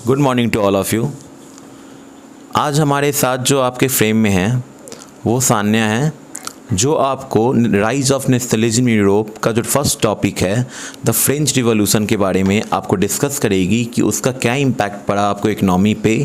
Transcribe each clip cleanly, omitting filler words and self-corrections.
Good morning to all of you. आज हमारे साथ जो आपके फ्रेम में हैं वो सान्या है, जो आपको rise of nationalism in Europe का जो फर्स्ट टॉपिक है द फ्रेंच रिवॉल्यूशन के बारे में आपको डिस्कस करेगी कि उसका क्या इम्पैक्ट पड़ा आपको इकनॉमी पे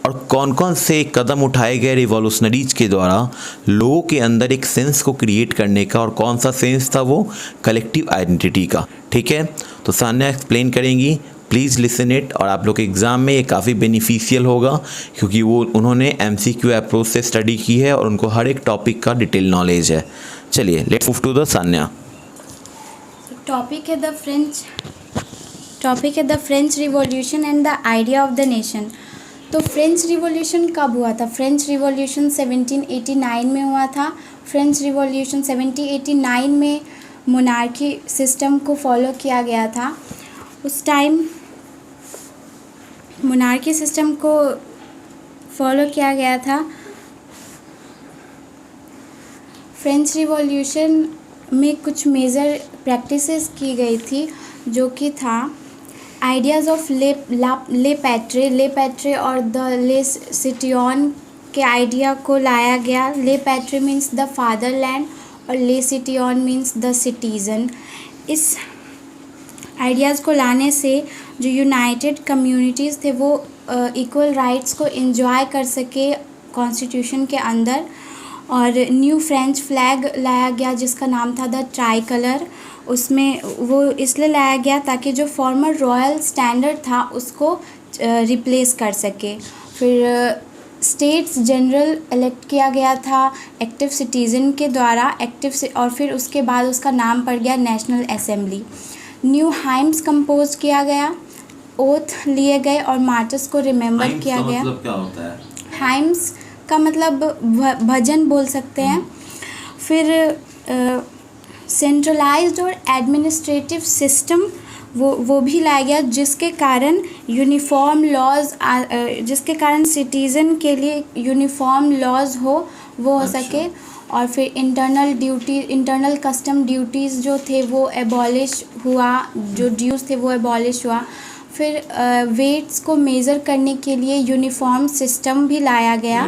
और कौन कौन से कदम उठाए गए रिवॉल्यूशनरीज के द्वारा लोगों के अंदर एक सेंस को क्रिएट करने का, और कौन सा सेंस था वो कलेक्टिव आइडेंटिटी का। ठीक है, तो सान्या एक्सप्लेन करेंगी, प्लीज़ लिसन इट। और आप लोग के एग्ज़ाम में ये काफ़ी बेनिफिशियल होगा क्योंकि उन्होंने MCQ अप्रोच से स्टडी की है और उनको हर एक टॉपिक का डिटेल नॉलेज है। चलिए लेट्स मूव टू द सान्या। टॉपिक है the French revolution and the idea of the nation. तो फ्रेंच रिवॉल्यूशन कब हुआ था? फ्रेंच रिवॉल्यूशन 1789 में हुआ था। फ्रेंच रिवॉल्यूशन 1789 में मोनार्की सिस्टम को फॉलो किया गया था। उस टाइम मोनार्की सिस्टम को फॉलो किया गया था। फ्रेंच रिवॉल्यूशन में कुछ मेजर प्रैक्टिसेस की गई थी, जो कि था आइडियाज़ ऑफ ले पैट्रे और द ले सिटियन के आइडिया को लाया गया। ले पैट्रे मीन्स द फादरलैंड और ले सिटियन मीन्स द सिटीज़न। इस आइडियाज़ को लाने से जो यूनाइटेड कम्युनिटीज़ थे वो इक्वल राइट्स को एंजॉय कर सके कॉन्स्टिट्यूशन के अंदर। और न्यू फ्रेंच फ्लैग लाया गया जिसका नाम था द ट्राई कलर। उसमें वो इसलिए लाया गया ताकि जो फॉर्मर रॉयल स्टैंडर्ड था उसको रिप्लेस कर सके। फिर स्टेट्स जनरल इलेक्ट किया गया था एक्टिव सिटीज़न के द्वारा, और फिर उसके बाद उसका नाम पड़ गया national assembly. New hymns compose किया गया, ओथ लिए गए और मार्चेस को रिमेंबर किया गया। मतलब क्या होता है? हाइम्स का मतलब भजन बोल सकते हैं। फिर सेंट्रलाइज्ड और एडमिनिस्ट्रेटिव सिस्टम वो भी लाया गया, जिसके कारण यूनिफॉर्म लॉज, जिसके कारण सिटीज़न के लिए यूनिफॉर्म लॉज हो सके। और फिर इंटरनल कस्टम ड्यूटीज़ जो थे वो एबॉलिश हुआ, जो ड्यूज़ थे वो एबॉलिश हुआ। फिर वेट्स को मेज़र करने के लिए यूनिफॉर्म सिस्टम भी लाया गया।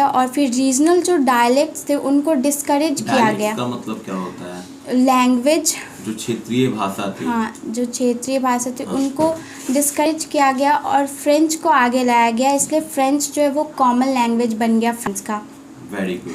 और फिर रीजनल जो डायलेक्ट्स थे उनको डिस्करेज किया गया। का मतलब क्या होता है? लैंग्वेज, जो क्षेत्रीय भाषा थी। हाँ, जो क्षेत्रीय भाषा थी उनको डिस्करेज किया गया और फ्रेंच को आगे लाया गया। इसलिए फ्रेंच जो है वो कॉमन लैंग्वेज बन गया फ्रेंच का। Very good.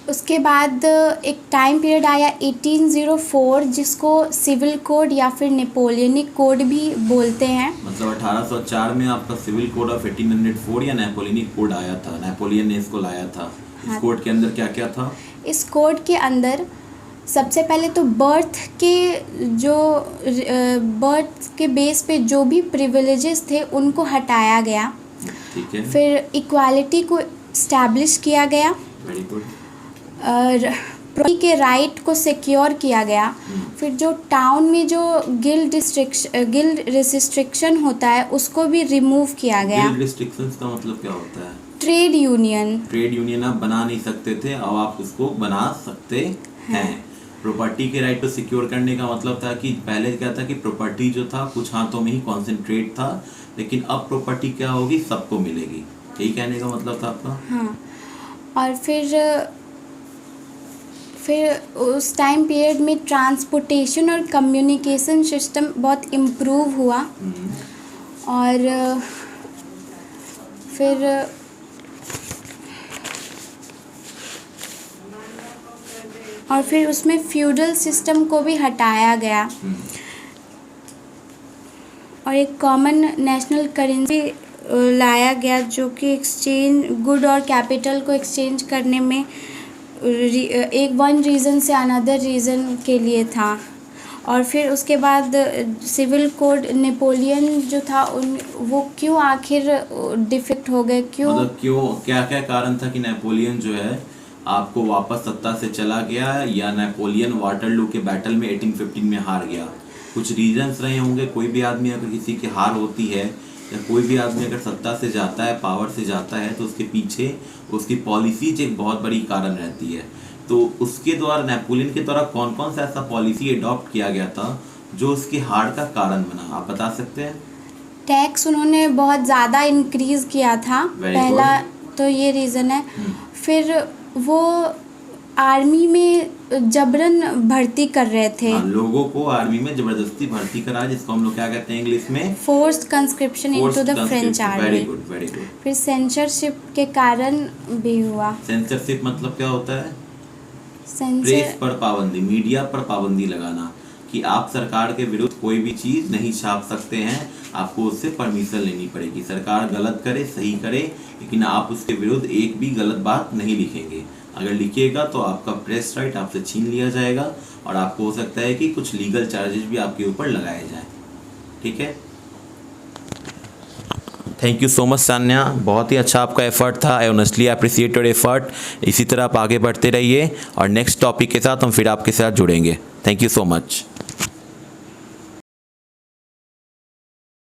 उसके बाद एक टाइम पीरियड आया 1804, जिसको सिविल कोड या फिर नेपोलियनिक कोड भी बोलते हैं। मतलब 1804 में आपका सिविल कोड ऑफ 1804 या नेपोलियनिक कोड आया था, नेपोलियन ने इसको लाया था। हाँ। इस कोड के अंदर क्या क्या था? इस कोड के अंदर सबसे पहले तो बर्थ के बेस पे जो भी प्रिविलेजेस थे उनको हटाया गया। ठीक है। फिर इक्वालिटी को इस्टेब्लिश किया गया। Very good. प्रॉपर्टी के राइट को सिक्योर किया गया। फिर जो टाउन में जो गिल्ड रिस्ट्रिक्शन होता है उसको भी रिमूव किया गया। गिल्ड रिस्ट्रिक्शंस का मतलब क्या होता है? ट्रेड यूनियन आप बना नहीं सकते थे, अब आप उसको बना सकते हैं। प्रॉपर्टी के राइट को सिक्योर करने का मतलब था कि पहले क्या था कि प्रॉपर्टी जो था कुछ हाथों में ही कॉन्सेंट्रेट था, लेकिन अब प्रॉपर्टी क्या होगी, सबको मिलेगी। यही कहने का मतलब था आपका? हाँ। और फिर उस टाइम पीरियड में ट्रांसपोर्टेशन और कम्युनिकेशन सिस्टम बहुत इम्प्रूव हुआ। और फिर उसमें फ्यूडल सिस्टम को भी हटाया गया और एक कॉमन नेशनल करेंसी लाया गया, जो कि गुड और कैपिटल को एक्सचेंज करने में वन रीज़न से अनदर रीज़न के लिए था। और फिर उसके बाद सिविल कोड, नेपोलियन जो था वो क्यों आखिर डिफेक्ट हो गए, मतलब क्या क्या कारण था कि नेपोलियन जो है आपको वापस सत्ता से चला गया, या नेपोलियन वाटरलू के बैटल में 1815 में हार गया? कुछ रीजंस रहे होंगे। कोई भी आदमी अगर किसी की हार होती है या कोई भी आदमी अगर सत्ता से जाता है, पावर से जाता है, तो उसके पीछे उसकी पॉलिसीज एक बहुत बड़ी कारण रहती है। तो उसके द्वारा, नेपोलियन के द्वारा कौन कौन सा ऐसा पॉलिसी अडॉप्ट किया गया था जो उसकी हार का कारण बना, आप बता सकते हैं? टैक्स उन्होंने बहुत ज़्यादा इंक्रीज़ किया था, Very पहला तो ये रीज़न है। फिर वो आर्मी में जबरन भर्ती कर रहे थे, हाँ, लोगों को आर्मी में जबरदस्ती भर्ती करा, जिसको हम लोग क्या कहते हैं इंग्लिश में? Forced conscription into the French army. Very good, very good. फिर सेंसरशिप के कारण भी हुआ। सेंसरशिप मतलब क्या होता है? प्रेस सेंसर पर पाबंदी, मीडिया पर पाबंदी लगाना, कि आप सरकार के विरुद्ध कोई भी चीज़ नहीं छाप सकते हैं, आपको उससे परमिशन लेनी पड़ेगी। सरकार गलत करे सही करे, लेकिन आप उसके विरुद्ध एक भी गलत बात नहीं लिखेंगे। अगर लिखिएगा तो आपका प्रेस राइट आपसे छीन लिया जाएगा और आपको हो सकता है कि कुछ लीगल चार्जेस भी आपके ऊपर लगाए जाएं। ठीक है, thank you so much Sanya, बहुत ही अच्छा आपका एफर्ट था। I honestly appreciate your effort. इसी तरह आप आगे बढ़ते रहिए और नेक्स्ट टॉपिक के साथ हम फिर आपके साथ जुड़ेंगे। Thank you so much.